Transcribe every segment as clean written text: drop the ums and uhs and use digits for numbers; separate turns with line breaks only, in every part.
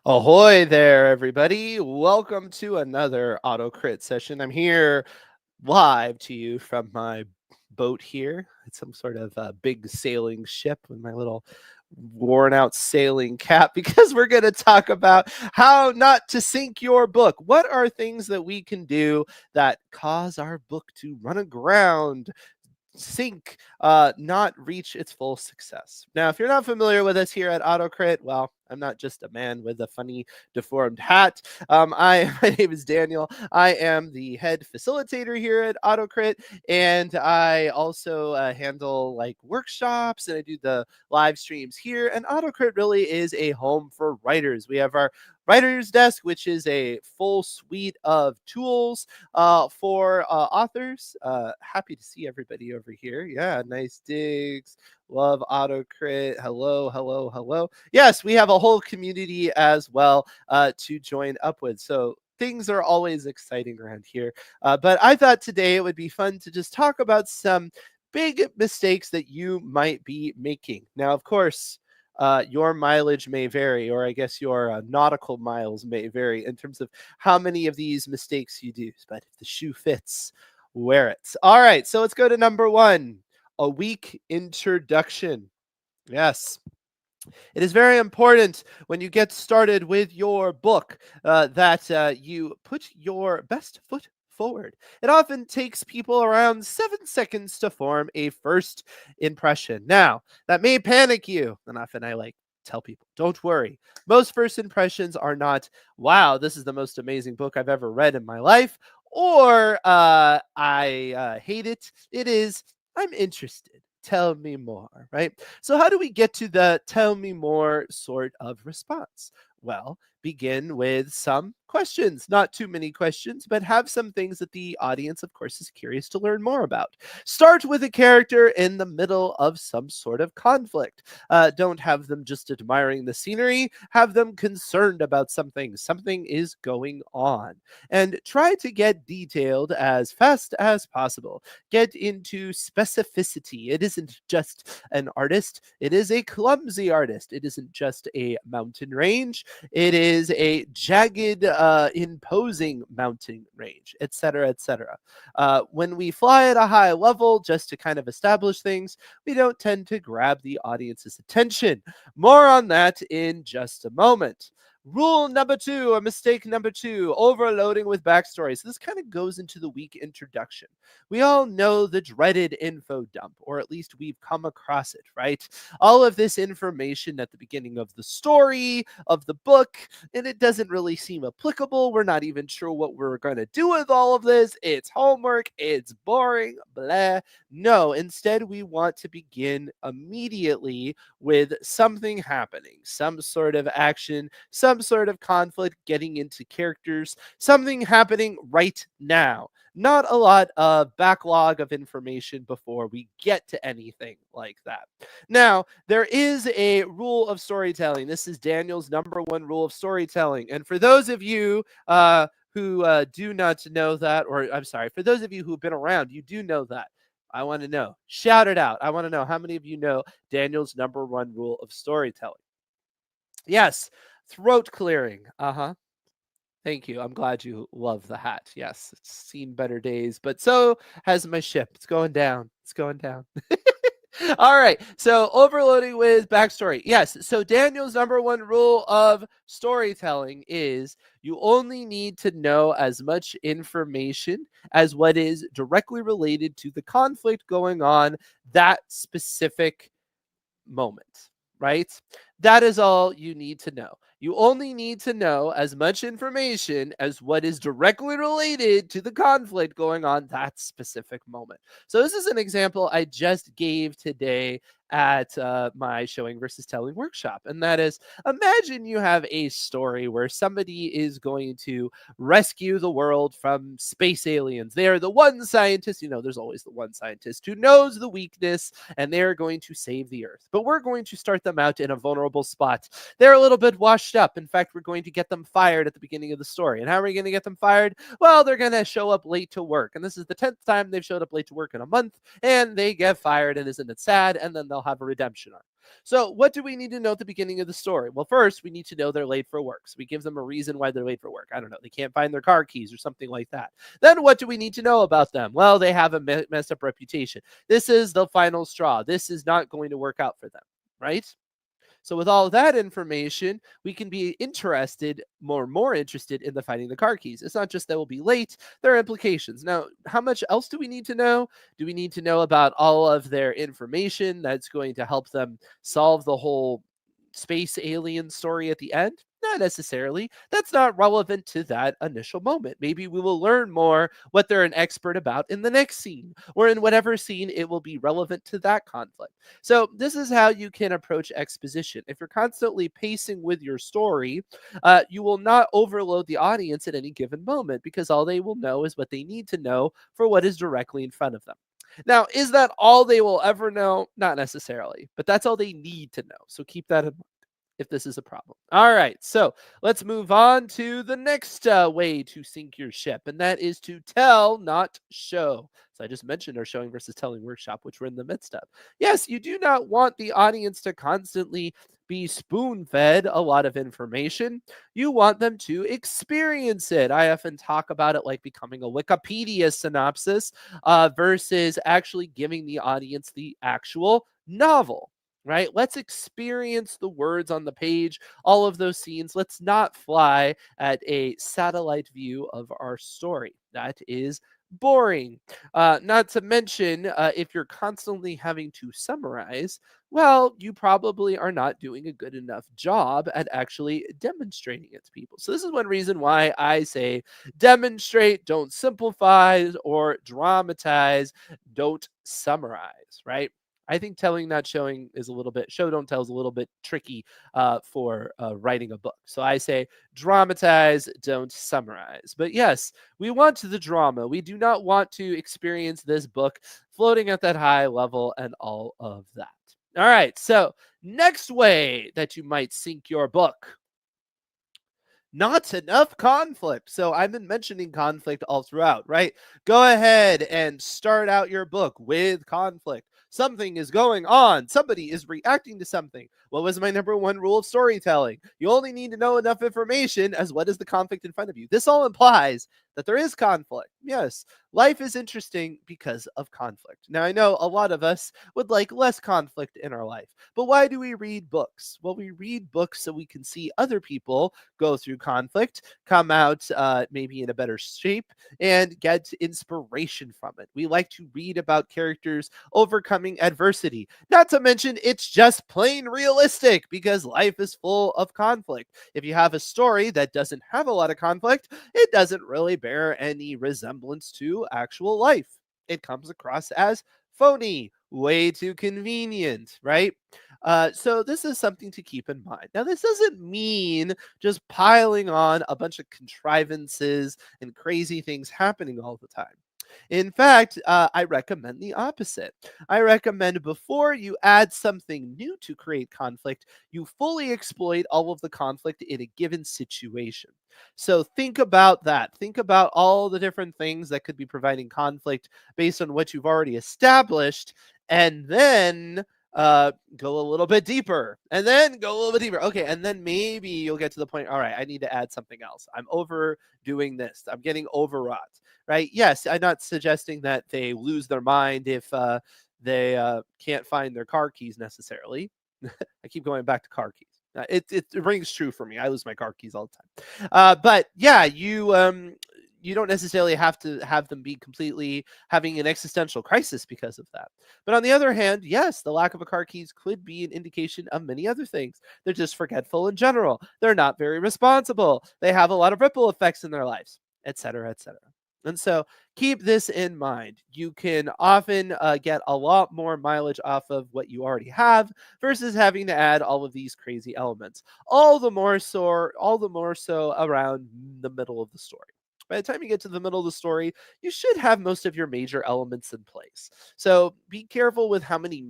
Ahoy there, everybody. Welcome to another auto crit session. I'm here live to you from my boat here. It's some sort of big sailing ship with my little worn out sailing cap because we're going to talk about how not to sink your book. What are things that we can do that cause our book to run aground, sink, not reach its full success? Now, if you're not familiar with us here at AutoCrit, well, I'm not just a man with a funny deformed hat. My name is Daniel. I am the head facilitator here at AutoCrit, and I also handle like workshops and I do the live streams here. And AutoCrit really is a home for writers. We have our writer's desk, which is a full suite of tools for authors. Happy to see everybody over here. Yeah, nice digs. Love AutoCrit. Hello, hello, hello. Yes, we have a whole community as well to join up with. So things are always exciting around here. But I thought today it would be fun to just talk about some big mistakes that you might be making. Now, of course, your mileage may vary, or I guess your nautical miles may vary in terms of how many of these mistakes you do. But if the shoe fits, wear it. All right, so let's go to number one, a weak introduction. Yes. It is very important when you get started with your book that you put your best foot forward. It often takes people around 7 seconds to form a first impression. Now, that may panic you, and often I tell people, don't worry. Most first impressions are not, wow, this is the most amazing book I've ever read in my life, or I hate it. It is, I'm interested. Tell me more, right? So, how do we get to the tell me more sort of response? Well, begin with some questions, not too many questions, but have some things that the audience, of course, is curious to learn more about. Start with a character in the middle of some sort of conflict. Don't have them just admiring the scenery, have them concerned about something. Something is going on. And try to get detailed as fast as possible. Get into specificity. It isn't just an artist, it is a clumsy artist. It isn't just a mountain range, it is a jagged, imposing mountain range, etc., etc. When we fly at a high level, just to kind of establish things, we don't tend to grab the audience's attention. More on that in just a moment. Rule number two, or mistake number two, overloading with backstory. So this kind of goes into the weak introduction. We all know the dreaded info dump, or at least we've come across it, right? All of this information at the beginning of the story, of the book, and it doesn't really seem applicable. We're not even sure what we're going to do with all of this. It's homework, it's boring, blah. No, instead, we want to begin immediately with something happening, some sort of action, some sort of conflict, getting into characters, something happening right now. Not a lot of backlog of information before we get to anything like that. Now, there is a rule of storytelling. This is Daniel's number one rule of storytelling. And for those of you who do not know that, or I'm sorry, for those of you who've been around, you do know that. I want to know. Shout it out. I want to know how many of you know Daniel's number one rule of storytelling. Yes, throat clearing. Uh-huh. Thank you. I'm glad you love the hat. Yes, it's seen better days, but so has my ship. It's going down. It's going down. All right. So overloading with backstory. Yes. So Daniel's number one rule of storytelling is you only need to know as much information as what is directly related to the conflict going on that specific moment, right? That is all you need to know. You only need to know as much information as what is directly related to the conflict going on that specific moment. So, this is an example I just gave today at my showing versus telling workshop. And that is, imagine you have a story where somebody is going to rescue the world from space aliens. They are the one scientist, there's always the one scientist who knows the weakness, and they're going to save the earth. But we're going to start them out in a vulnerable spot. They're a little bit washed up. In fact, we're going to get them fired at the beginning of the story. And how are we going to get them fired? Well, they're going to show up late to work. And this is the 10th time they've showed up late to work in a month, and they get fired. And isn't it sad? And then they'll have a redemption arc. So, what do we need to know at the beginning of the story? Well, first, we need to know they're late for work. So, we give them a reason why they're late for work. I don't know. They can't find their car keys or something like that. Then, what do we need to know about them? Well, they have a messed up reputation. This is the final straw. This is not going to work out for them, right? So with all of that information, we can be interested, more interested in the finding the car keys. It's not just that we'll be late, there are implications. Now, how much else do we need to know? Do we need to know about all of their information that's going to help them solve the whole space alien story at the end? Not necessarily. That's not relevant to that initial moment. Maybe we will learn more what they're an expert about in the next scene, or in whatever scene it will be relevant to that conflict. So, this is how you can approach exposition. If you're constantly pacing with your story, you will not overload the audience at any given moment because all they will know is what they need to know for what is directly in front of them. Now, is that all they will ever know? Not necessarily, but that's all they need to know. So, keep that in mind if this is a problem. All right, so let's move on to the next way to sink your ship, and that is to tell, not show. So I just mentioned our showing versus telling workshop, which we're in the midst of. Yes, you do not want the audience to constantly be spoon fed a lot of information. You want them to experience it. I often talk about it like becoming a Wikipedia synopsis versus actually giving the audience the actual novel, right? Let's experience the words on the page, all of those scenes. Let's not fly at a satellite view of our story. That is boring. Not to mention, if you're constantly having to summarize, well, you probably are not doing a good enough job at actually demonstrating it to people. So, this is one reason why I say demonstrate, don't simplify or dramatize, don't summarize, right? I think telling not showing is a little bit show don't tell is a little bit tricky for writing a book. So I say dramatize, don't summarize. But yes, we want the drama. We do not want to experience this book floating at that high level and all of that. All right. So next way that you might sink your book, not enough conflict. So I've been mentioning conflict all throughout, right? Go ahead and start out your book with conflict. Something is going on. Somebody is reacting to something. What was my number one rule of storytelling? You only need to know enough information as what is the conflict in front of you. This all implies that there is conflict. Yes, life is interesting because of conflict. Now, I know a lot of us would like less conflict in our life, but why do we read books? Well, we read books so we can see other people go through conflict, come out maybe in a better shape, and get inspiration from it. We like to read about characters overcoming adversity. Not to mention, it's just plain realistic because life is full of conflict. If you have a story that doesn't have a lot of conflict, it doesn't really bear any resemblance to actual life. It comes across as phony, way too convenient, right? So this is something to keep in mind. Now, this doesn't mean just piling on a bunch of contrivances and crazy things happening all the time. In fact, I recommend the opposite. I recommend before you add something new to create conflict, you fully exploit all of the conflict in a given situation. So think about that. Think about all the different things that could be providing conflict based on what you've already established, and then go a little bit deeper, and then go a little bit deeper. Okay, and then maybe you'll get to the point. All right, I need to add something else. I'm overdoing this. I'm getting overwrought, right? Yes, I'm not suggesting that they lose their mind if they can't find their car keys necessarily. I keep going back to car keys. It rings true for me. I lose my car keys all the time. But yeah, you don't necessarily have to have them be completely having an existential crisis because of that. But on the other hand, yes, the lack of a car keys could be an indication of many other things. They're just forgetful in general. They're not very responsible. They have a lot of ripple effects in their lives, etc., etc. And so keep this in mind. You can often get a lot more mileage off of what you already have versus having to add all of these crazy elements. All the more so around the middle of the story. By the time you get to the middle of the story, you should have most of your major elements in place. So be careful with how many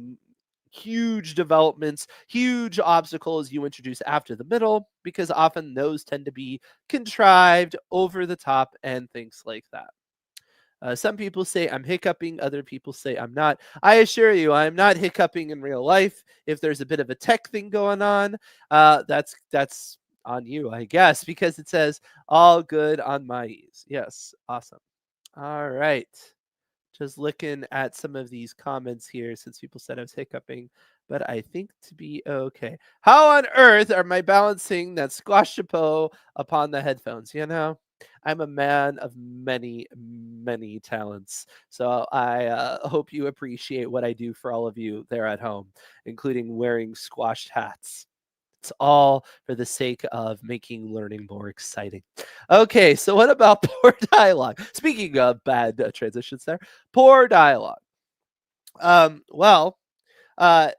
huge developments, huge obstacles you introduce after the middle, because often those tend to be contrived, over the top, and things like that. Some people say I'm hiccuping, other people say I'm not. I assure you, I'm not hiccuping in real life. If there's a bit of a tech thing going on, that's on you, I guess, because it says all good on my ease. Yes, awesome. All right. Just looking at some of these comments here since people said I was hiccuping, but I think to be okay. How on earth am I balancing that squash chapeau upon the headphones? I'm a man of many, many talents. So I hope you appreciate what I do for all of you there at home, including wearing squashed hats. It's all for the sake of making learning more exciting. Okay, so what about poor dialogue? Speaking of bad transitions there, poor dialogue. Well,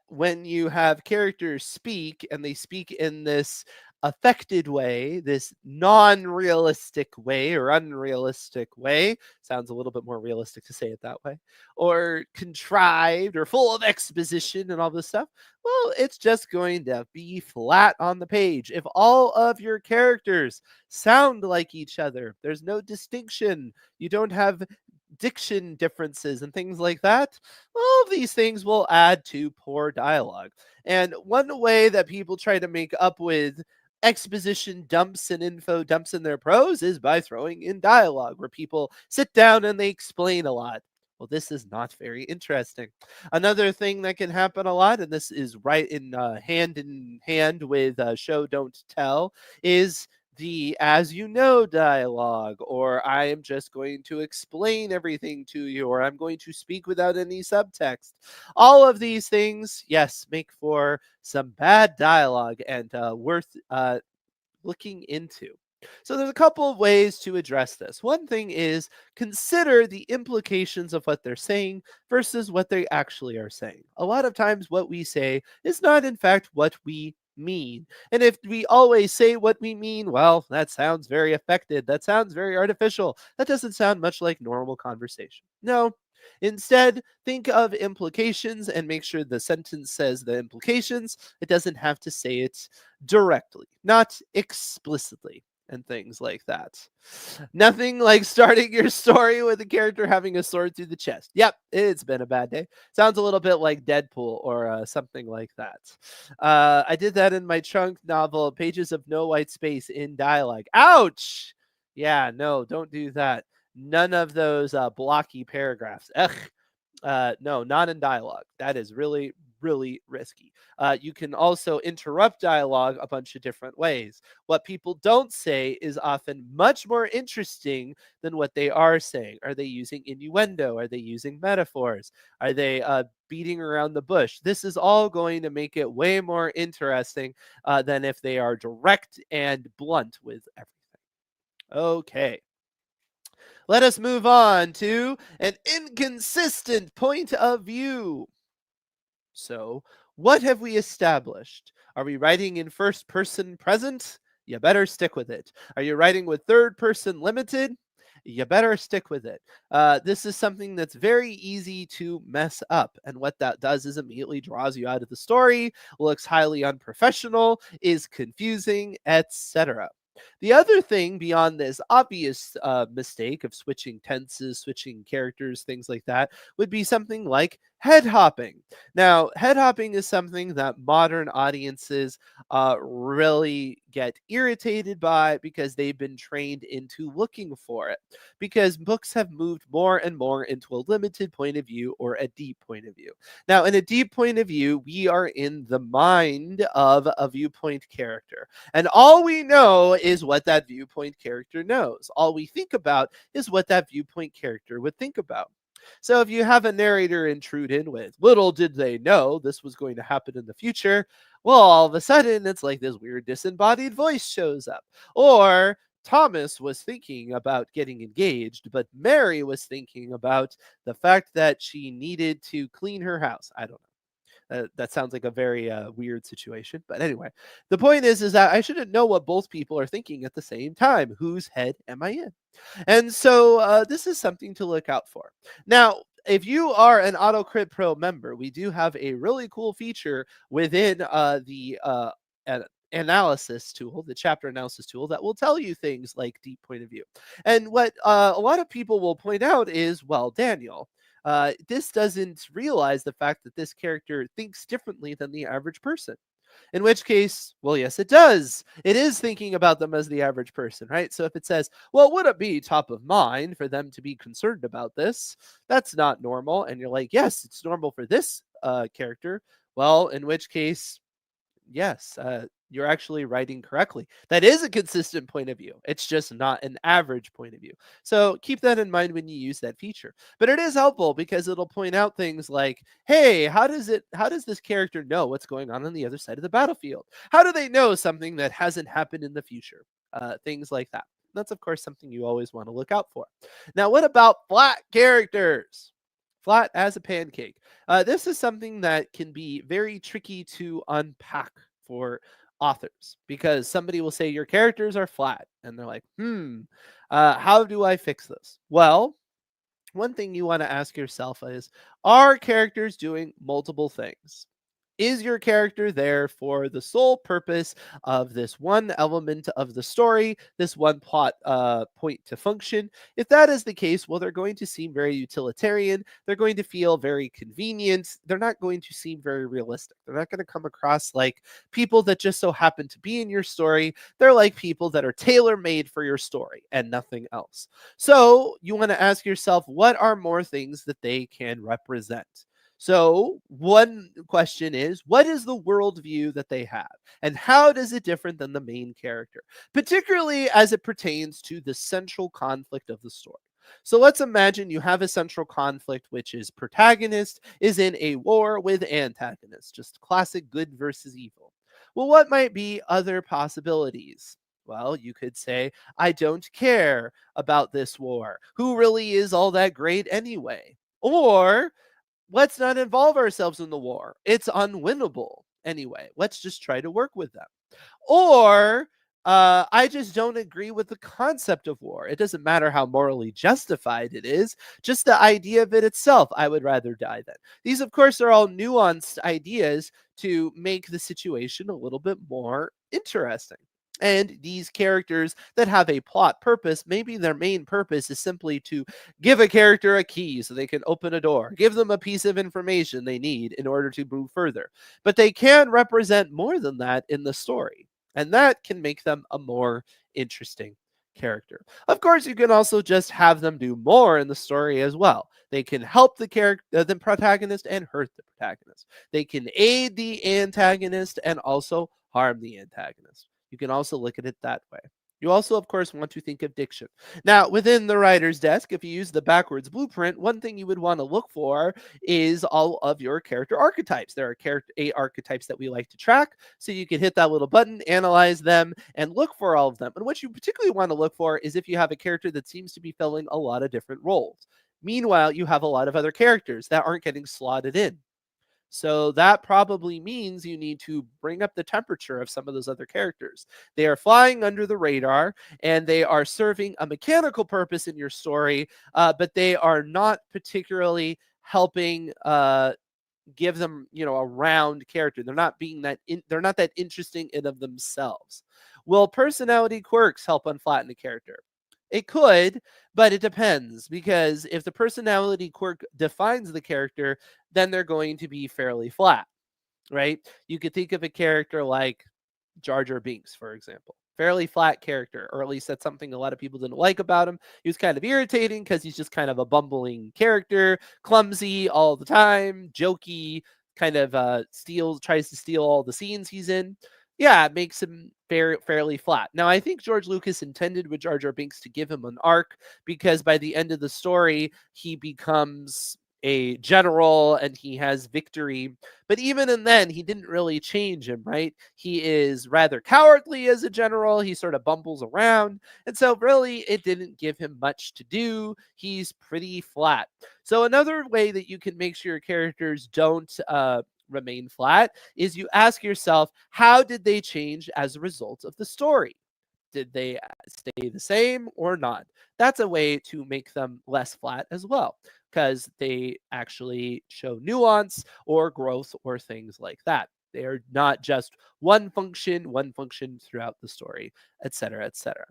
when you have characters speak and they speak in this affected way, this non realistic way or unrealistic way, sounds a little bit more realistic to say it that way, or contrived or full of exposition and all this stuff, well, it's just going to be flat on the page. If all of your characters sound like each other, there's no distinction, you don't have diction differences and things like that, all of these things will add to poor dialogue. And one way that people try to make up with exposition dumps and info dumps in their prose is by throwing in dialogue where people sit down and they explain a lot. Well, this is not very interesting. Another thing that can happen a lot, and this is right in hand with show don't tell, is the as you know dialogue, or I am just going to explain everything to you, or I'm going to speak without any subtext. All of these things, yes, make for some bad dialogue and worth looking into. So there's a couple of ways to address this. One thing is consider the implications of what they're saying versus what they actually are saying. A lot of times what we say is not in fact what we mean. And if we always say what we mean, well, that sounds very affected. That sounds very artificial. That doesn't sound much like normal conversation. No. Instead, think of implications and make sure the sentence says the implications. It doesn't have to say it directly, not explicitly, and things like that. Nothing like starting your story with a character having a sword through the chest. Yep, it's been a bad day. Sounds a little bit like Deadpool or something like that. I did that in my chunk novel, Pages of No White Space in Dialogue. Ouch! Yeah, no, don't do that. None of those blocky paragraphs. Ugh. No, not in dialogue. That is really, really risky. You can also interrupt dialogue a bunch of different ways. What people don't say is often much more interesting than what they are saying. Are they using innuendo? Are they using metaphors? Are they beating around the bush? This is all going to make it way more interesting than if they are direct and blunt with everything. Okay. Let us move on to an inconsistent point of view. So, what have we established? Are we writing in first person present? You better stick with it. Are you writing with third person limited? You better stick with it. This is something that's very easy to mess up. And what that does is immediately draws you out of the story, looks highly unprofessional, is confusing, etc. The other thing beyond this obvious mistake of switching tenses, switching characters, things like that, would be something like head hopping. Now, head hopping is something that modern audiences really get irritated by because they've been trained into looking for it. Because books have moved more and more into a limited point of view or a deep point of view. Now, in a deep point of view, we are in the mind of a viewpoint character. And all we know is what that viewpoint character knows. All we think about is what that viewpoint character would think about. So if you have a narrator intrude in with, little did they know this was going to happen in the future, well, all of a sudden it's like this weird disembodied voice shows up. Or Thomas was thinking about getting engaged, but Mary was thinking about the fact that she needed to clean her house. I don't know. That sounds like a very weird situation. But anyway, the point is that I shouldn't know what both people are thinking at the same time. Whose head am I in? And so this is something to look out for. Now, if you are an AutoCrit Pro member, we do have a really cool feature within the analysis tool, the chapter analysis tool that will tell you things like deep point of view. And what a lot of people will point out is, well, Daniel, this doesn't realize the fact that this character thinks differently than the average person. In which case, well, yes, it does. It is thinking about them as the average person, right? So if it says, well, would it be top of mind for them to be concerned about this? That's not normal. And you're like, yes, it's normal for this character. Well, in which case, yes, you're actually writing correctly. That is a consistent point of view. It's just not an average point of view. So keep that in mind when you use that feature. But it is helpful because it'll point out things like, hey, how does this character know what's going on the other side of the battlefield? How do they know something that hasn't happened in the future? Things like that. That's, of course, something you always want to look out for. Now, what about flat characters? Flat as a pancake. This is something that can be very tricky to unpack for authors because somebody will say your characters are flat and they're like, how do I fix this? Well, one thing you want to ask yourself is, are characters doing multiple things? Is your character there for the sole purpose of this one element of the story, this one plot point to function? If that is the case, well, they're going to seem very utilitarian. They're going to feel very convenient. They're not going to seem very realistic. They're not going to come across like people that just so happen to be in your story. They're like people that are tailor made for your story and nothing else. So you want to ask yourself, what are more things that they can represent? So, one question is, what is the worldview that they have? And how does it different than the main character, particularly as it pertains to the central conflict of the story? So let's imagine you have a central conflict, which is protagonist is in a war with antagonist, just classic good versus evil. Well, what might be other possibilities? Well, you could say, I don't care about this war. Who really is all that great anyway? Or let's not involve ourselves in the war. It's unwinnable anyway. Let's just try to work with them. Or I just don't agree with the concept of war. It doesn't matter how morally justified it is, just the idea of it itself. I would rather die than. These, of course, are all nuanced ideas to make the situation a little bit more interesting. And these characters that have a plot purpose, maybe their main purpose is simply to give a character a key so they can open a door, give them a piece of information they need in order to move further. But they can represent more than that in the story, and that can make them a more interesting character. Of course, you can also just have them do more in the story as well. They can help the protagonist and hurt the protagonist. They can aid the antagonist and also harm the antagonist. You can also look at it that way. You also, of course, want to think of diction. Now, within the writer's desk, if you use the backwards blueprint, one thing you would want to look for is all of your character archetypes. There are eight archetypes that we like to track, so you can hit that little button, analyze them, and look for all of them. And what you particularly want to look for is if you have a character that seems to be filling a lot of different roles. Meanwhile, you have a lot of other characters that aren't getting slotted in. So that probably means you need to bring up the temperature of some of those other characters. They are flying under the radar and they are serving a mechanical purpose in your story, but they are not particularly helping give them, a round character. They're not being they're not that interesting in of themselves. Will personality quirks help unflatten a character? It could, but it depends because if the personality quirk defines the character, then they're going to be fairly flat, right? You could think of a character like Jar Jar Binks, for example. Fairly flat character, or at least that's something a lot of people didn't like about him. He was kind of irritating because he's just kind of a bumbling character, clumsy all the time, jokey, kind of tries to steal all the scenes he's in. Yeah, it makes him fairly flat. Now, I think George Lucas intended with Jar Jar Binks to give him an arc because by the end of the story, he becomes a general and he has victory. But even in then, he didn't really change him, right? He is rather cowardly as a general. He sort of bumbles around. And so really, it didn't give him much to do. He's pretty flat. So another way that you can make sure your characters don't remain flat is you ask yourself, how did they change as a result of the story? Did they stay the same or not? That's a way to make them less flat as well, because they actually show nuance or growth or things like that. They are not just one function throughout the story, etc., etc.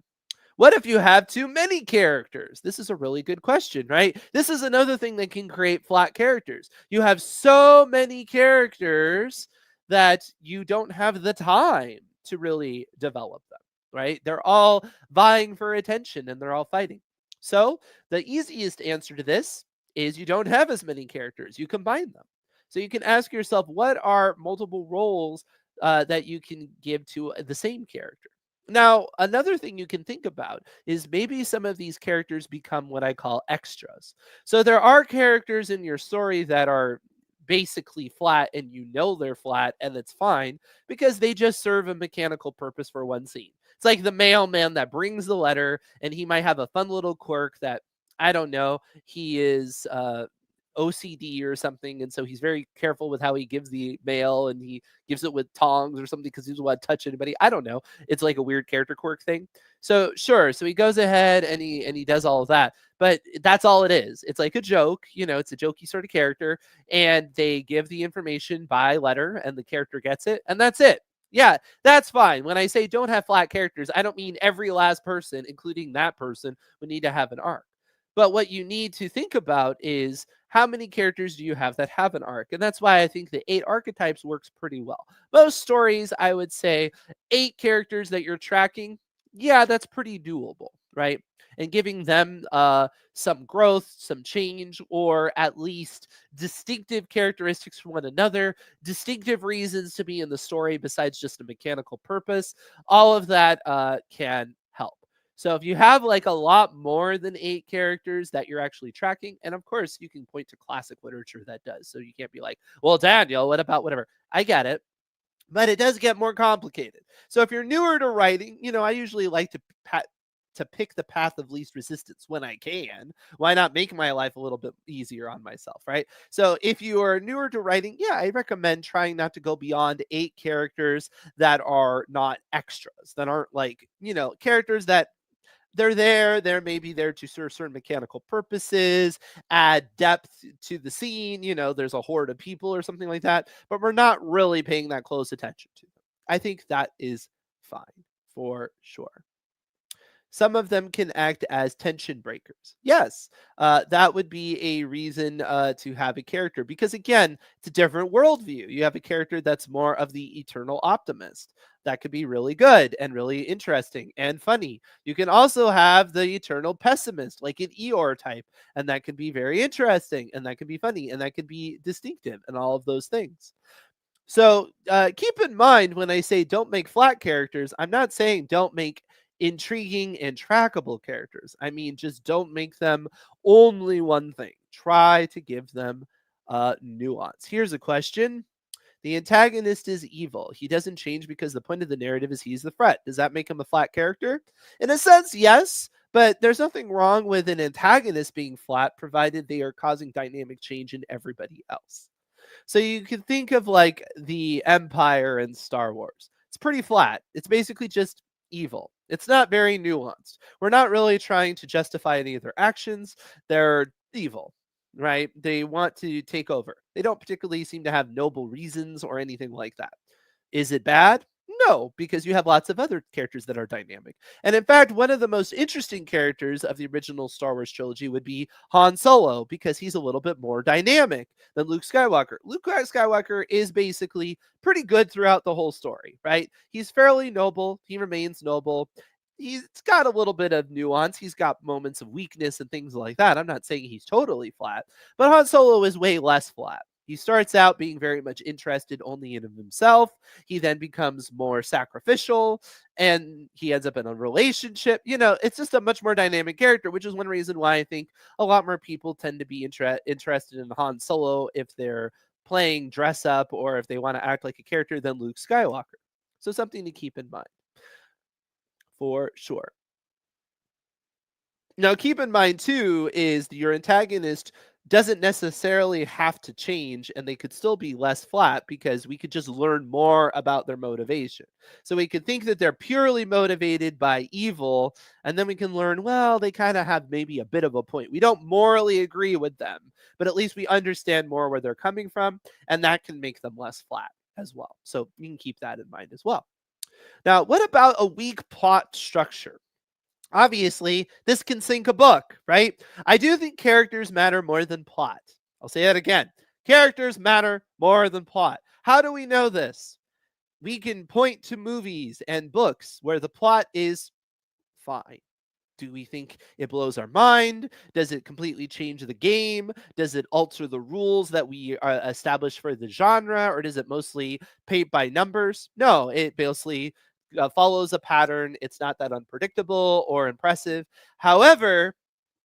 What if you have too many characters? This is a really good question, right? This is another thing that can create flat characters. You have so many characters that you don't have the time to really develop them, right? They're all vying for attention and they're all fighting. So, the easiest answer to this is you don't have as many characters, you combine them. So, you can ask yourself, what are multiple roles that you can give to the same character? Now, another thing you can think about is maybe some of these characters become what I call extras. So there are characters in your story that are basically flat and you know they're flat and it's fine because they just serve a mechanical purpose for one scene. It's like the mailman that brings the letter and he might have a fun little quirk that I don't know, he is OCD or something, and so he's very careful with how he gives the mail, and he gives it with tongs or something because he doesn't want to touch anybody. I don't know. It's like a weird character quirk thing. So sure, so he goes ahead and he does all of that, but that's all it is. It's like a joke, it's a jokey sort of character, and they give the information by letter, and the character gets it, and that's it. Yeah, that's fine. When I say don't have flat characters, I don't mean every last person, including that person, would need to have an arc. But what you need to think about is how many characters do you have that have an arc? And that's why I think the 8 archetypes works pretty well. Most stories, I would say 8 characters that you're tracking, yeah, that's pretty doable, right? And giving them some growth, some change, or at least distinctive characteristics from one another, distinctive reasons to be in the story besides just a mechanical purpose, all of that can help. So if you have like a lot more than 8 characters that you're actually tracking, and of course you can point to classic literature that does. So you can't be like, well, Daniel, what about whatever? I get it. But it does get more complicated. So if you're newer to writing, I usually like to pick the path of least resistance when I can. Why not make my life a little bit easier on myself, right? So if you are newer to writing, yeah, I recommend trying not to go beyond 8 characters that are not extras, that aren't like, characters that they're maybe there to serve certain mechanical purposes, add depth to the scene. There's a horde of people or something like that, but we're not really paying that close attention to them. I think that is fine for sure. Some of them can act as tension breakers. Yes, that would be a reason to have a character because, again, it's a different worldview. You have a character that's more of the eternal optimist. That could be really good and really interesting and funny. You can also have the eternal pessimist, like an Eeyore type, and that can be very interesting and that can be funny and that can be distinctive and all of those things. So keep in mind when I say don't make flat characters, I'm not saying don't make intriguing and trackable characters. I mean, just don't make them only one thing. Try to give them nuance. Here's a question. The antagonist is evil. He doesn't change because the point of the narrative is he's the threat. Does that make him a flat character? In a sense, yes. But there's nothing wrong with an antagonist being flat, provided they are causing dynamic change in everybody else. So you can think of like the Empire in Star Wars. It's pretty flat. It's basically just evil. It's not very nuanced. We're not really trying to justify any of their actions. They're evil, right? They want to take over. They don't particularly seem to have noble reasons or anything like that. Is it bad? No, because you have lots of other characters that are dynamic. And in fact, one of the most interesting characters of the original Star Wars trilogy would be Han Solo, because he's a little bit more dynamic than Luke Skywalker. Luke Skywalker is basically pretty good throughout the whole story, right? He's fairly noble. He remains noble. He's got a little bit of nuance. He's got moments of weakness and things like that. I'm not saying he's totally flat, but Han Solo is way less flat. He starts out being very much interested only in himself. He then becomes more sacrificial and he ends up in a relationship. It's just a much more dynamic character, which is one reason why I think a lot more people tend to be interested in Han Solo if they're playing dress up or if they want to act like a character than Luke Skywalker. So something to keep in mind for sure. Now, keep in mind too is your antagonist doesn't necessarily have to change and they could still be less flat because we could just learn more about their motivation. So we could think that they're purely motivated by evil, and then we can learn, well, they kind of have maybe a bit of a point. We don't morally agree with them, but at least we understand more where they're coming from, and that can make them less flat. as well. So you can keep that in mind as well. Now, what about a weak plot structure? Obviously, this can sink a book, right? I do think characters matter more than plot. I'll say that again. Characters matter more than plot. How do we know this? We can point to movies and books where the plot is fine. Do we think it blows our mind? Does it completely change the game? Does it alter the rules that we established for the genre? Or does it mostly paint by numbers? No, it basically follows a pattern. It's not that unpredictable or impressive. However,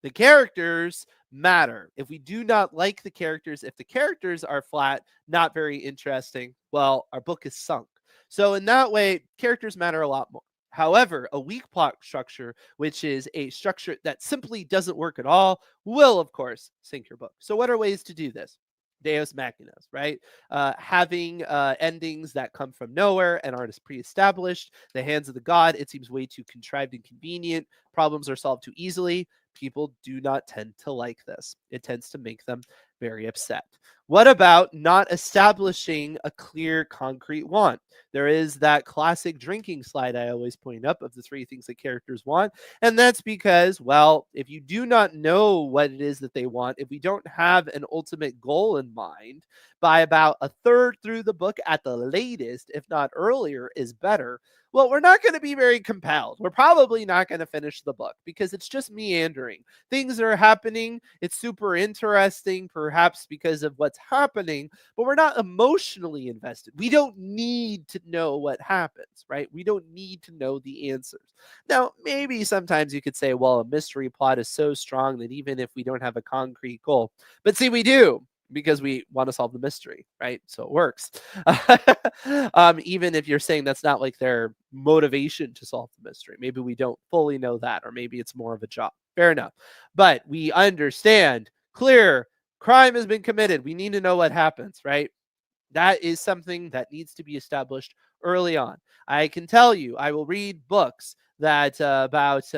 the characters matter. If we do not like the characters, if the characters are flat, not very interesting, well, our book is sunk. So, in that way, characters matter a lot more. However, a weak plot structure, which is a structure that simply doesn't work at all, will, of course, sink your book. So, what are ways to do this? Deus machinas, right? Having endings that come from nowhere and aren't as pre-established. The hands of the god, it seems way too contrived and convenient. Problems are solved too easily. People do not tend to like this. It tends to make them very upset. What about not establishing a clear, concrete want? There is that classic drinking slide I always point up of the three things that characters want. And that's because, well, if you do not know what it is that they want, if we don't have an ultimate goal in mind, by about a third through the book at the latest, if not earlier, is better. Well, we're not going to be very compelled. We're probably not going to finish the book because it's just meandering. Things are happening. It's super interesting, perhaps because of what's happening, but we're not emotionally invested. We don't need to know what happens, right? We don't need to know the answers. Now, maybe sometimes you could say, well, a mystery plot is so strong that even if we don't have a concrete goal, but see, we do because we want to solve the mystery, right? So it works. Even if you're saying that's not like their motivation to solve the mystery, maybe we don't fully know that, or maybe it's more of a job. Fair enough. But we understand clear crime has been committed. We need to know what happens, right? That is something that needs to be established early on. I can tell you, I will read books that about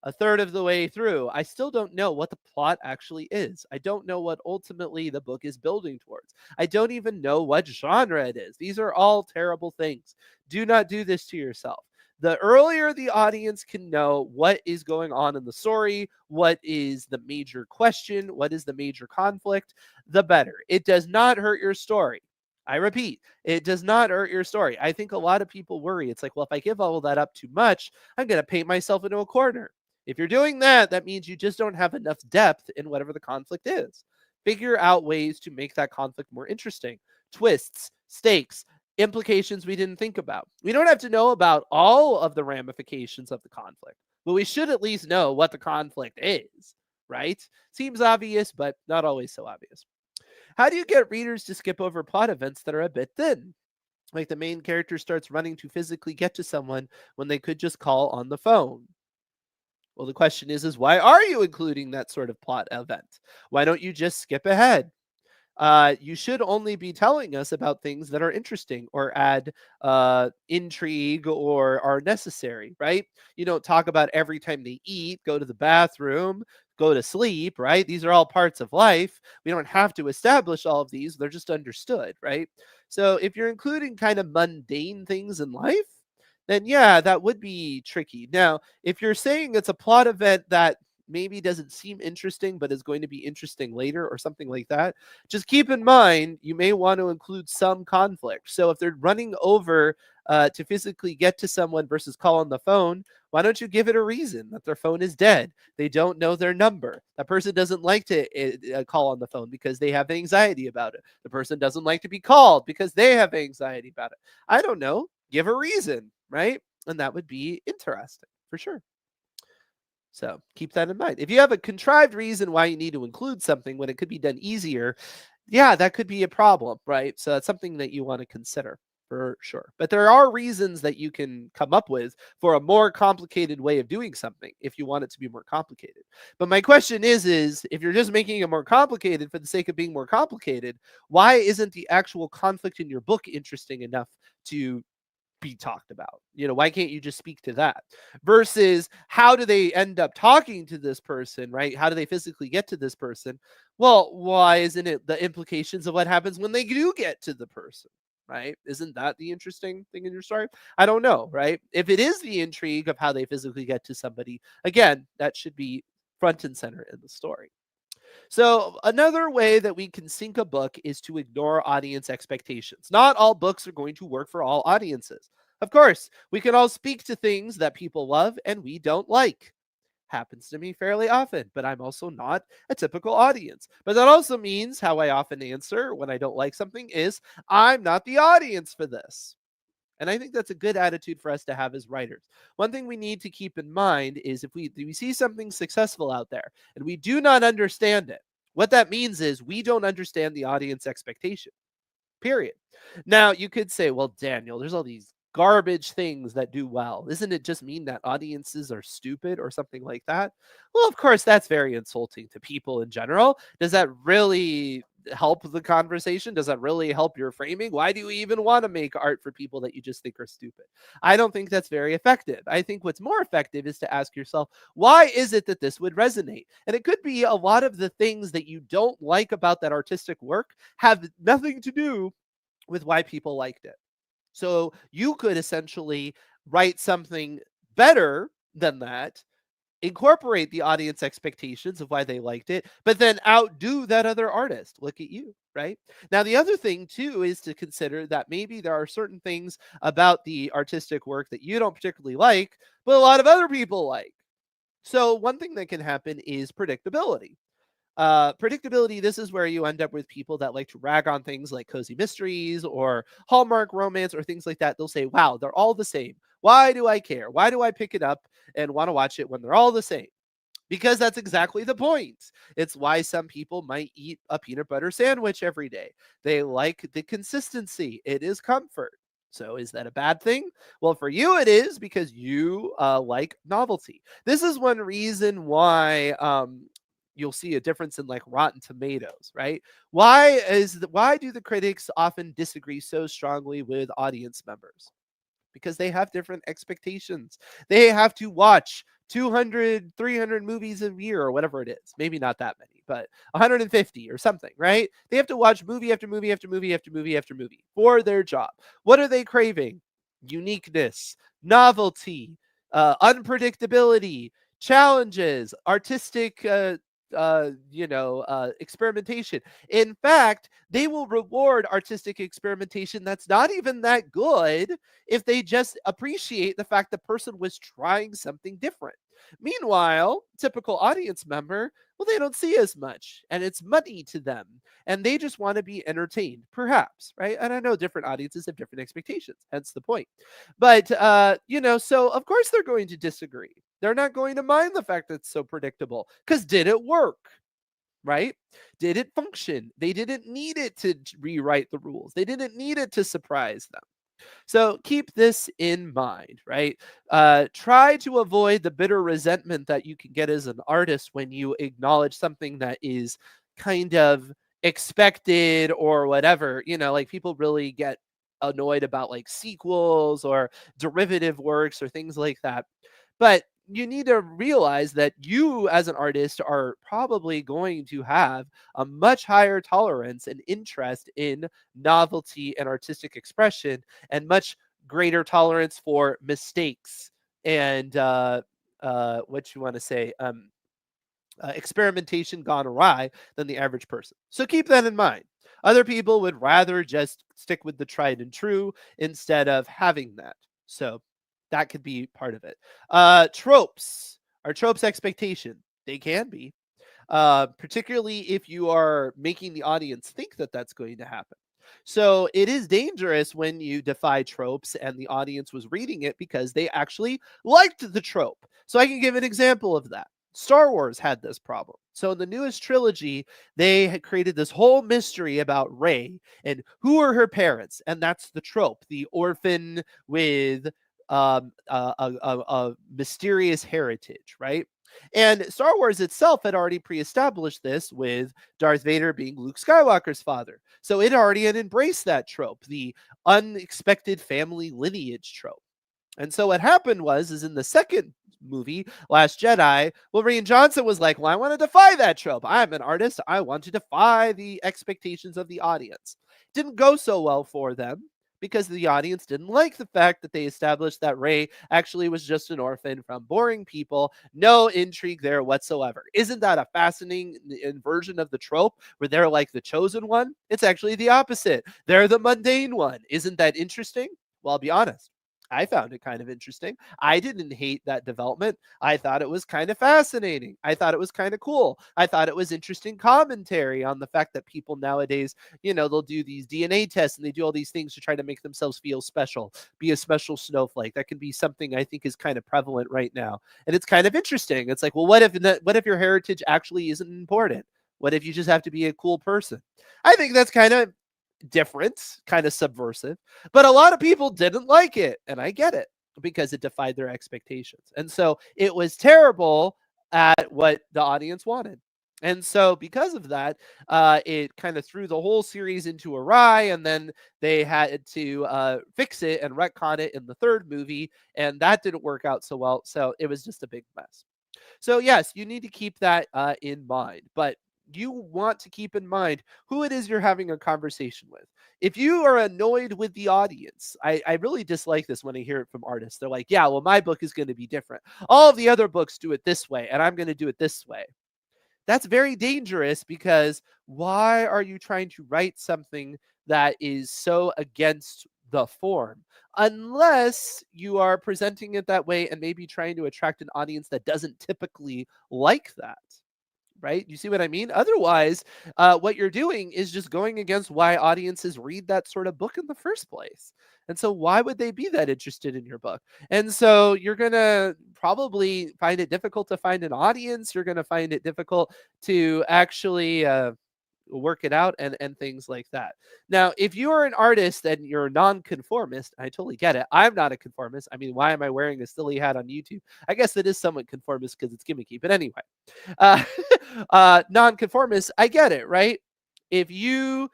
a third of the way through, I still don't know what the plot actually is. I don't know what ultimately the book is building towards. I don't even know what genre it is. These are all terrible things. Do not do this to yourself. The earlier the audience can know what is going on in the story, what is the major question, what is the major conflict, the better. It does not hurt your story. I repeat, it does not hurt your story. I think a lot of people worry. It's like, well, if I give all that up too much, I'm going to paint myself into a corner. If you're doing that, that means you just don't have enough depth in whatever the conflict is. Figure out ways to make that conflict more interesting. Twists, stakes, implications we didn't think about. We don't have to know about all of the ramifications of the conflict, but we should at least know what the conflict is, right? Seems obvious, but not always so obvious. How do you get readers to skip over plot events that are a bit thin? Like the main character starts running to physically get to someone when they could just call on the phone. Well, the question is why are you including that sort of plot event? Why don't you just skip ahead? You should only be telling us about things that are interesting or add intrigue or are necessary, right? You don't talk about every time they eat, go to the bathroom, go to sleep, right? These are all parts of life. We don't have to establish all of these, they're just understood, right? So if you're including kind of mundane things in life, then yeah, that would be tricky. Now, if you're saying it's a plot event that maybe doesn't seem interesting, but is going to be interesting later or something like that, just keep in mind you may want to include some conflict. So if they're running over to physically get to someone versus call on the phone, why don't you give it a reason that their phone is dead? They don't know their number. That person doesn't like to call on the phone because they have anxiety about it. The person doesn't like to be called because they have anxiety about it. I don't know. Give a reason, right? And that would be interesting for sure. So keep that in mind. If you have a contrived reason why you need to include something when it could be done easier, yeah, that could be a problem, right? So that's something that you want to consider for sure. But there are reasons that you can come up with for a more complicated way of doing something if you want it to be more complicated. But my question is if you're just making it more complicated for the sake of being more complicated, why isn't the actual conflict in your book interesting enough to be talked about? Why can't you just speak to that versus how do they end up talking to this person, right? How do they physically get to this person? Well, why isn't it the implications of what happens when they do get to the person? right? Isn't that the interesting thing in your story? I don't know, right? If it is the intrigue of how they physically get to somebody, again, that should be front and center in the story. So, another way that we can sink a book is to ignore audience expectations. Not all books are going to work for all audiences. Of course, we can all speak to things that people love and we don't like. Happens to me fairly often, but I'm also not a typical audience. But that also means how I often answer when I don't like something is I'm not the audience for this. And I think that's a good attitude for us to have as writers. One thing we need to keep in mind is if we see something successful out there and we do not understand it, what that means is we don't understand the audience expectation. Period. Now, you could say, well, Daniel, there's all these garbage things that do well. Doesn't it just mean that audiences are stupid or something like that? Well, of course, that's very insulting to people in general. Does that really help the conversation? Does that really help your framing? Why do you even want to make art for people that you just think are stupid? I don't think that's very effective. I think what's more effective is to ask yourself, why is it that this would resonate? And it could be a lot of the things that you don't like about that artistic work have nothing to do with why people liked it. So you could essentially write something better than that, incorporate the audience expectations of why they liked it, but then outdo that other artist. Look at you, right? Now, the other thing too is to consider that maybe there are certain things about the artistic work that you don't particularly like, but a lot of other people like. So, one thing that can happen is predictability. Predictability, this is where you end up with people that like to rag on things like cozy mysteries or Hallmark romance or things like that. They'll say, wow, they're all the same. Why do I care? Why do I pick it up and want to watch it when they're all the same? Because that's exactly the point. It's why some people might eat a peanut butter sandwich every day. They like the consistency, it is comfort. So, is that a bad thing? Well, for you, it is because you like novelty. This is one reason why you'll see a difference in like Rotten Tomatoes, right? Why do the critics often disagree so strongly with audience members? Because they have different expectations. They have to watch 200, 300 movies a year or whatever it is. Maybe not that many, but 150 or something, right? They have to watch movie after movie after movie after movie after movie for their job. What are they craving? Uniqueness, novelty, unpredictability, challenges, artistic experimentation. In fact, they will reward artistic experimentation that's not even that good if they just appreciate the fact the person was trying something different. Meanwhile, typical audience member, well, they don't see as much and it's money to them and they just want to be entertained, perhaps, right? And I know different audiences have different expectations, hence the point. But, so of course they're going to disagree. They're not going to mind the fact that it's so predictable because did it work? Right? Did it function? They didn't need it to rewrite the rules. They didn't need it to surprise them. So keep this in mind, right? Try to avoid the bitter resentment that you can get as an artist when you acknowledge something that is kind of expected or whatever. Like people really get annoyed about like sequels or derivative works or things like that. But you need to realize that you as an artist are probably going to have a much higher tolerance and interest in novelty and artistic expression and much greater tolerance for mistakes and what you want to say experimentation gone awry than the average person. So keep that in mind. Other people would rather just stick with the tried and true instead of having that. So that could be part of it. Tropes. Are tropes expectation? They can be, particularly if you are making the audience think that that's going to happen. So it is dangerous when you defy tropes and the audience was reading it because they actually liked the trope. So I can give an example of that. Star Wars had this problem. So in the newest trilogy, they had created this whole mystery about Rey and who are her parents, and that's the trope: the orphan with a mysterious heritage, right? And Star Wars itself had already pre-established this with Darth Vader being Luke Skywalker's father. So it already had embraced that trope, the unexpected family lineage trope. And so what happened is in the second movie, Last Jedi, well, Rian Johnson was like, well, I want to defy that trope. I'm an artist. I want to defy the expectations of the audience. Didn't go so well for them. because the audience didn't like the fact that they established that Ray actually was just an orphan from boring people. No intrigue there whatsoever. Isn't that a fascinating inversion of the trope where they're like the chosen one? It's actually the opposite. They're the mundane one. Isn't that interesting? Well, I'll be honest. I found it kind of interesting. I didn't hate that development. I thought it was kind of fascinating. I thought it was kind of cool. I thought it was interesting commentary on the fact that people nowadays, they'll do these DNA tests and they do all these things to try to make themselves feel special, be a special snowflake. That can be something I think is kind of prevalent right now. And it's kind of interesting. It's like, well, what if your heritage actually isn't important? What if you just have to be a cool person? I think that's kind of different, kind of subversive, but a lot of people didn't like it. And I get it because it defied their expectations. And so it was terrible at what the audience wanted. And so, because of that, it kind of threw the whole series into awry. And then they had to fix it and retcon it in the third movie. And that didn't work out so well. So, it was just a big mess. So, yes, you need to keep that in mind. But you want to keep in mind who it is you're having a conversation with. If you are annoyed with the audience, I really dislike this when I hear it from artists. They're like, yeah, well, my book is going to be different. All of the other books do it this way, and I'm going to do it this way. That's very dangerous because why are you trying to write something that is so against the form? Unless you are presenting it that way and maybe trying to attract an audience that doesn't typically like that. Right? You see what I mean? Otherwise, what you're doing is just going against why audiences read that sort of book in the first place. And so, why would they be that interested in your book? And so, you're going to probably find it difficult to find an audience. You're going to find it difficult to actually work it out and things like that. Now, if you're an artist and you're a non-conformist, I totally get it. I'm not a conformist. I mean, why am I wearing a silly hat on YouTube? I guess it is somewhat conformist because it's gimmicky. But anyway, uh, non-conformist, I get it, right? If you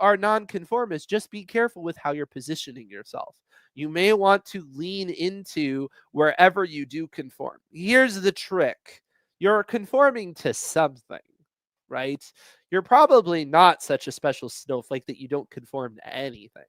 are non-conformist, just be careful with how you're positioning yourself. You may want to lean into wherever you do conform. Here's the trick. You're conforming to something, right? You're probably not such a special snowflake that you don't conform to anything.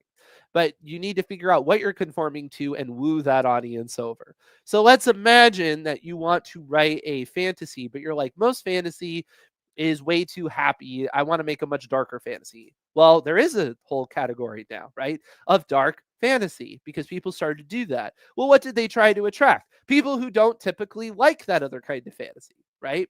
But you need to figure out what you're conforming to and woo that audience over. So let's imagine that you want to write a fantasy, but you're like, most fantasy is way too happy. I want to make a much darker fantasy. Well, there is a whole category now, right, of dark fantasy because people started to do that. Well, what did they try to attract? People who don't typically like that other kind of fantasy, right?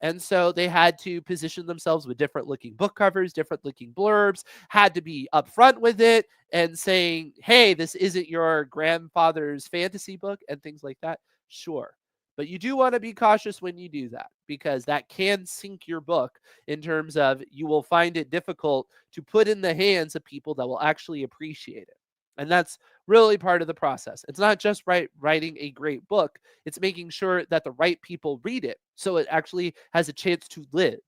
And so they had to position themselves with different looking book covers, different looking blurbs, had to be upfront with it and saying, hey, this isn't your grandfather's fantasy book and things like that. Sure. But you do want to be cautious when you do that because that can sink your book in terms of you will find it difficult to put in the hands of people that will actually appreciate it. And that's really part of the process. It's not just writing a great book, it's making sure that the right people read it so it actually has a chance to live.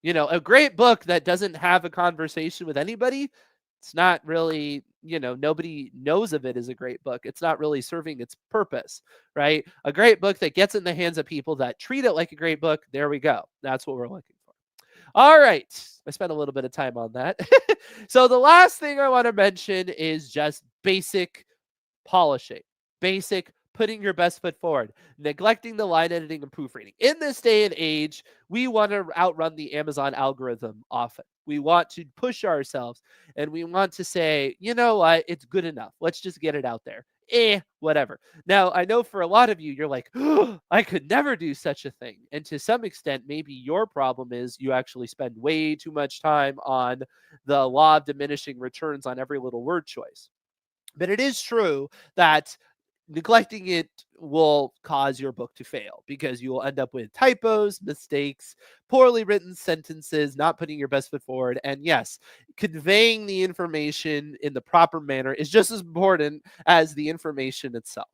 A great book that doesn't have a conversation with anybody, it's not really, nobody knows of it as a great book. It's not really serving its purpose, right? A great book that gets in the hands of people that treat it like a great book, there we go. That's what we're looking for. All right. I spent a little bit of time on that. So the last thing I want to mention is just basic polishing, basic putting your best foot forward, neglecting the line editing and proofreading. In this day and age, we want to outrun the Amazon algorithm often. We want to push ourselves and we want to say, you know what, it's good enough. Let's just get it out there. Whatever. Now, I know for a lot of you, you're like, oh, I could never do such a thing. And to some extent, maybe your problem is you actually spend way too much time on the law of diminishing returns on every little word choice. But it is true that neglecting it will cause your book to fail because you will end up with typos, mistakes, poorly written sentences, not putting your best foot forward. And yes, conveying the information in the proper manner is just as important as the information itself.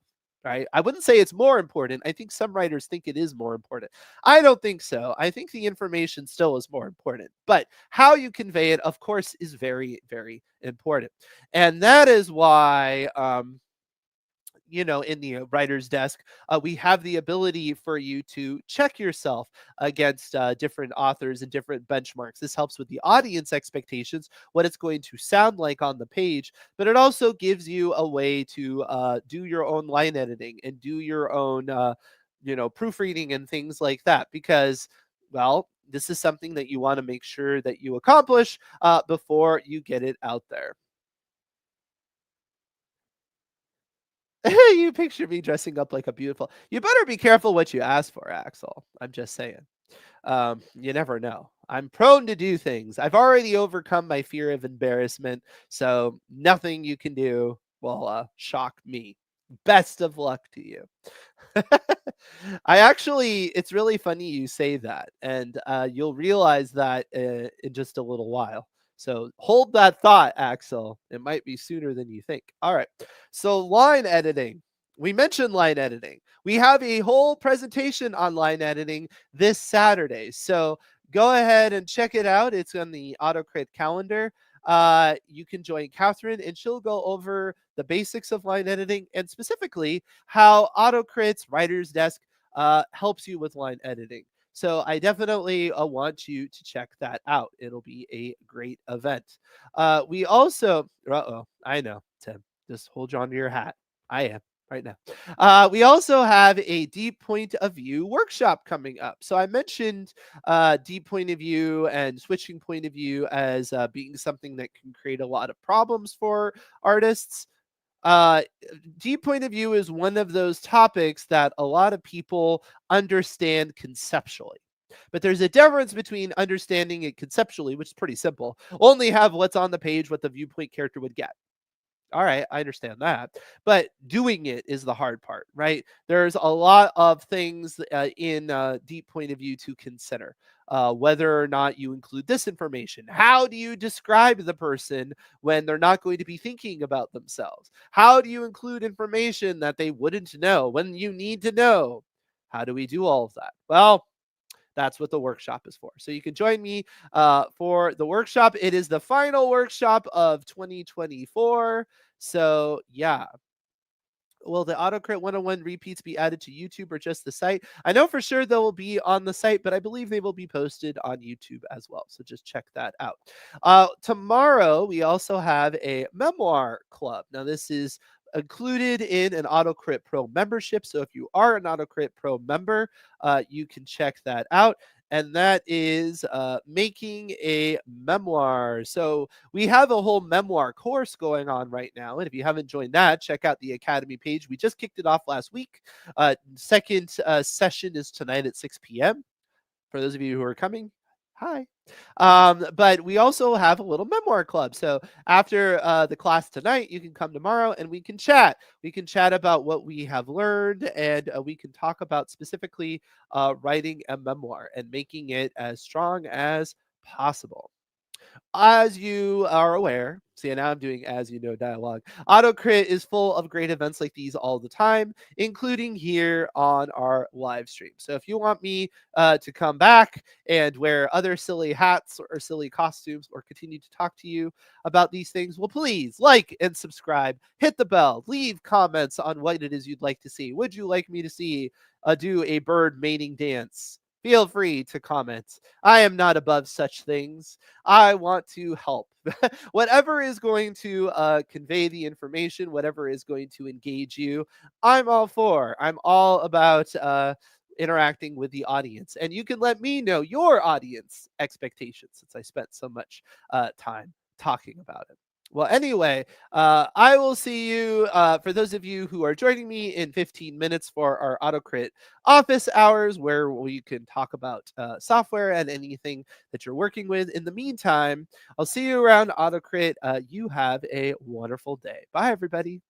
Right? I wouldn't say it's more important. I think some writers think it is more important. I don't think so. I think the information still is more important. But how you convey it, of course, is very, very important. And that is why in the writer's desk, we have the ability for you to check yourself against different authors and different benchmarks. This helps with the audience expectations, what it's going to sound like on the page, but it also gives you a way to do your own line editing and do your own, proofreading and things like that. Because, well, this is something that you want to make sure that you accomplish before you get it out there. You picture me dressing up like a beautiful. You better be careful what you ask for, Axel. I'm just saying. You never know. I'm prone to do things. I've already overcome my fear of embarrassment, so nothing you can do will shock me. Best of luck to you. It's really funny you say that, and you'll realize that in just a little while. So hold that thought, Axel. It might be sooner than you think. All right. So line editing. We mentioned line editing. We have a whole presentation on line editing this Saturday. So go ahead and check it out. It's on the AutoCrit calendar. You can join Catherine, and she'll go over the basics of line editing and specifically how AutoCrit's Writer's Desk helps you with line editing. So I definitely want you to check that out. It'll be a great event. We also, I know, Tim, just hold on to your hat. I am right now. We also have a deep point of view workshop coming up. So I mentioned deep point of view and switching point of view as being something that can create a lot of problems for artists. uh Deep point of view is one of those topics that a lot of people understand conceptually, but there's a difference between understanding it conceptually, which is pretty simple, only have what's on the page, what the viewpoint character would get. All right, I understand that. But doing it is the hard part, right? There's a lot of things in deep point of view to consider. Whether or not you include this information. How do you describe the person when they're not going to be thinking about themselves? How do you include information that they wouldn't know when you need to know? How do we do all of that? Well, that's what the workshop is for. So you can join me for the workshop. It is the final workshop of 2024. So yeah, will the AutoCrit 101 repeats be added to YouTube or just the site? I know for sure they will be on the site, but I believe they will be posted on YouTube as well. So just check that out. Tomorrow, we also have a memoir club. Now, this is included in an AutoCrit Pro membership. So if you are an AutoCrit Pro member, you can check that out. And that is making a memoir. So we have a whole memoir course going on right now. And if you haven't joined that, check out the Academy page. We just kicked it off last week. Second session is tonight at 6 p.m. For those of you who are coming, hi. But we also have a little memoir club. So after the class tonight, you can come tomorrow and we can chat. We can chat about what we have learned, and we can talk about specifically writing a memoir and making it as strong as possible. As you are aware, see, now I'm doing as you know dialogue. AutoCrit is full of great events like these all the time, including here on our live stream. So if you want me to come back and wear other silly hats or silly costumes or continue to talk to you about these things, well, please like and subscribe, hit the bell, leave comments on what it is you'd like to see. Would you like me to see do a bird mating dance? Feel free to comment. I am not above such things. I want to help. Whatever is going to convey the information, whatever is going to engage you, I'm all for. I'm all about interacting with the audience. And you can let me know your audience expectations since I spent so much time talking about it. Well, anyway, I will see you for those of you who are joining me in 15 minutes for our AutoCrit office hours, where we can talk about software and anything that you're working with. In the meantime, I'll see you around AutoCrit. You have a wonderful day. Bye, everybody.